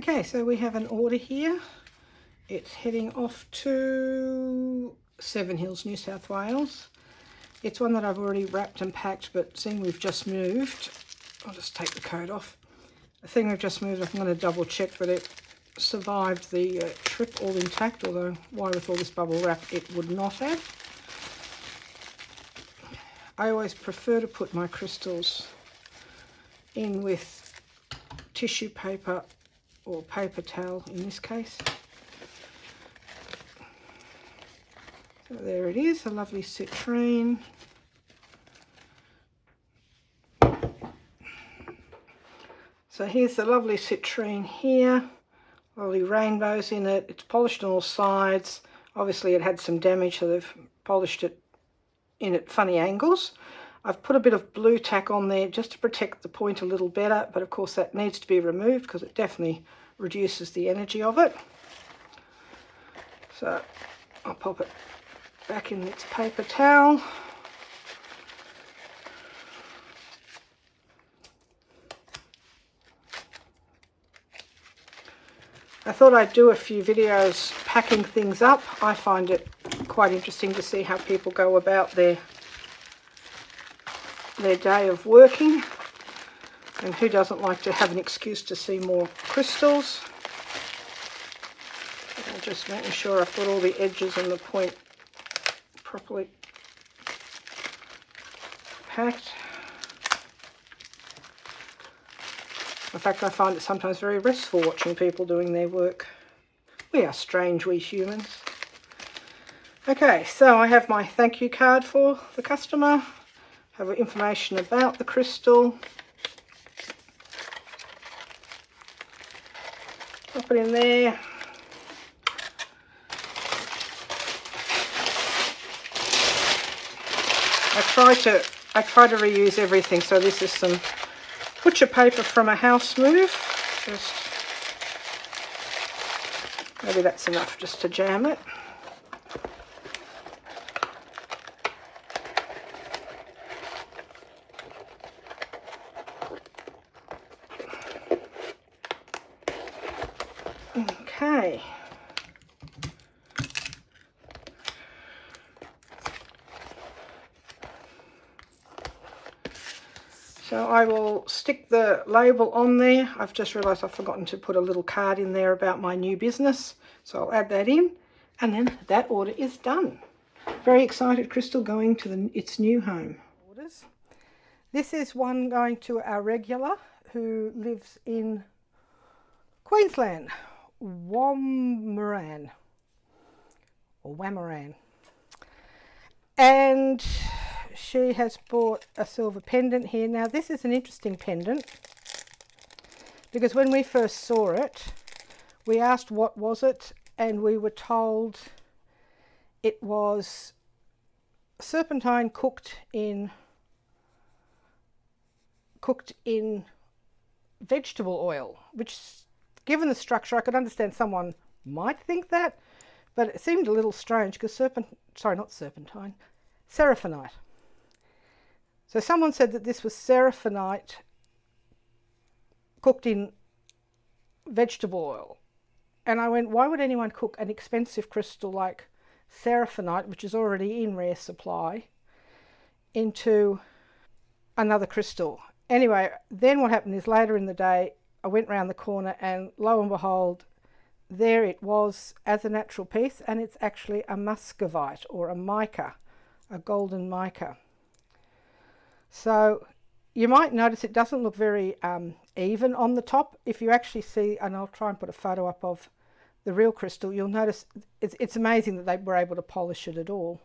Okay, so we have an order here. It's heading off to Seven Hills, New South Wales. It's one that I've already wrapped and packed, but seeing we've just moved, I'll just take the coat off. The thing we've just moved, I'm going to double check, but it survived the trip all intact, although why with all this bubble wrap it would not have. I always prefer to put my crystals in with tissue paper or paper towel in this case. So there it is, a lovely citrine. So here's the lovely citrine here, lovely rainbows in it. It's polished on all sides. Obviously it had some damage, so they've polished it in at funny angles. I've put a bit of blue tack on there just to protect the point a little better, but of course that needs to be removed because it definitely reduces the energy of it. So I'll pop it back in its paper towel. I thought I'd do a few videos packing things up. I find it quite interesting to see how people go about their day of working, and who doesn't like to have an excuse to see more crystals. I'm just making sure I've got all the edges and the point properly packed. In fact, I find it sometimes very restful watching people doing their work. We are strange, we humans. Okay, so I have my thank you card for the customer. Have information about the crystal. Pop it in there. I try to reuse everything, so this is some butcher paper from a house move. Just maybe that's enough just to jam it. Okay. So I will stick the label on there. I've just realised I've forgotten to put a little card in there about my new business. So I'll add that in, and then that order is done. Very excited crystal going to its new home. Orders. This is one going to our regular who lives in Queensland, Wammaran, and she has bought a silver pendant here. Now this is an interesting pendant because when we first saw it, we asked what was it, and we were told it was serpentine cooked in vegetable oil, which, given the structure, I could understand someone might think that, but it seemed a little strange because seraphinite. So someone said that this was seraphinite cooked in vegetable oil. And I went, why would anyone cook an expensive crystal like seraphinite, which is already in rare supply, into another crystal? Anyway, then what happened is later in the day, I went round the corner and lo and behold, there it was as a natural piece, and it's actually a muscovite or a mica, a golden mica. So you might notice it doesn't look very even on the top. If you actually see, and I'll try and put a photo up of the real crystal, you'll notice it's amazing that they were able to polish it at all.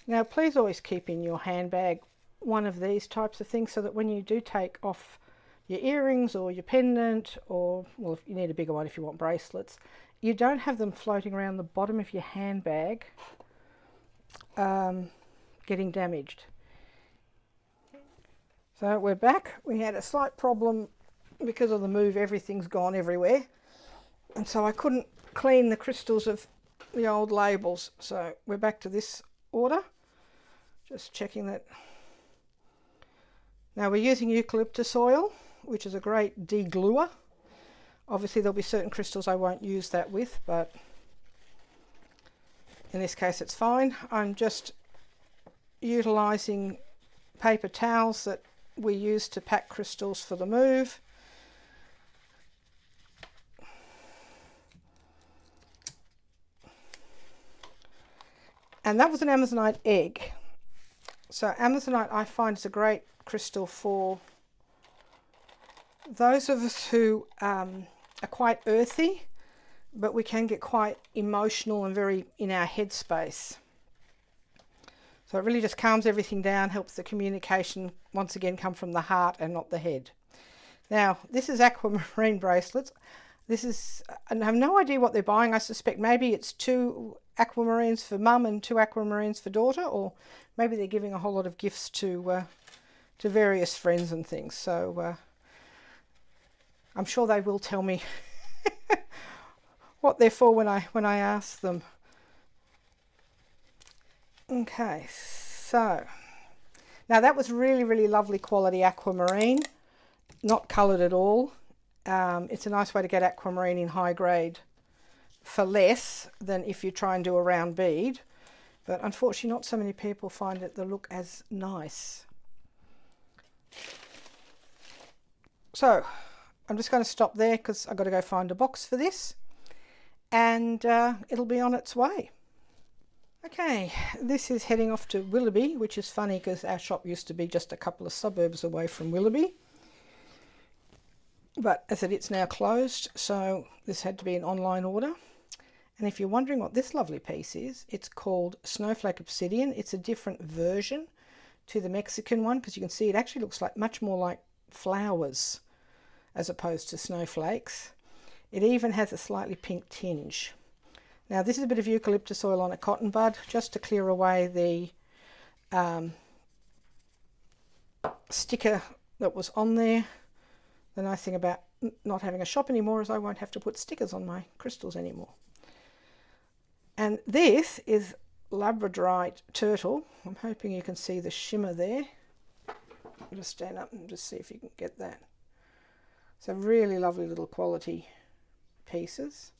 Now please always keep in your handbag one of these types of things so that when you do take off your earrings or your pendant, or, well, if you need a bigger one if you want bracelets, you don't have them floating around the bottom of your handbag getting damaged. So we're back. We had a slight problem because of the move. Everything's gone everywhere, and so I couldn't clean the crystals of the old labels. So we're back to this order. Just checking that. Now we're using eucalyptus oil, which is a great degluer. Obviously there'll be certain crystals I won't use that with, but in this case it's fine. I'm just utilising paper towels that we use to pack crystals for the move. And that was an Amazonite egg. So Amazonite I find is a great crystal for those of us who are quite earthy, but we can get quite emotional and very in our headspace. So it really just calms everything down, helps the communication once again come from the heart and not the head. Now, this is aquamarine bracelets. This is, and I have no idea what they're buying. I suspect maybe it's 2 aquamarines for mum and 2 aquamarines for daughter, or maybe they're giving a whole lot of gifts to various friends and things. So I'm sure they will tell me what they're for when I ask them. Okay, so now that was really lovely quality aquamarine, not coloured at all. It's a nice way to get aquamarine in high grade for less than if you try and do a round bead, but unfortunately not so many people find it the look as nice. So I'm just going to stop there because I've got to go find a box for this, and it'll be on its way. Okay, this is heading off to Willoughby, which is funny because our shop used to be just a couple of suburbs away from Willoughby. But as it's now closed, so this had to be an online order. And if you're wondering what this lovely piece is, it's called Snowflake Obsidian. It's a different version to the Mexican one because you can see it actually looks like much more like flowers as opposed to snowflakes. It even has a slightly pink tinge. Now this is a bit of eucalyptus oil on a cotton bud just to clear away the sticker that was on there. The nice thing about not having a shop anymore is I won't have to put stickers on my crystals anymore. And this is labradorite turtle. I'm hoping you can see the shimmer there. I'll just stand up and just see if you can get that. So really lovely little quality pieces.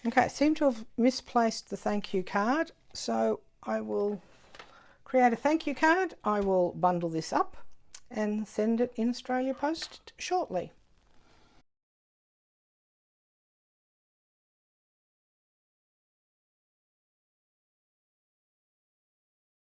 Okay, I seem to have misplaced the thank you card, so I will create a thank you card. I will bundle this up and send it in Australia Post shortly.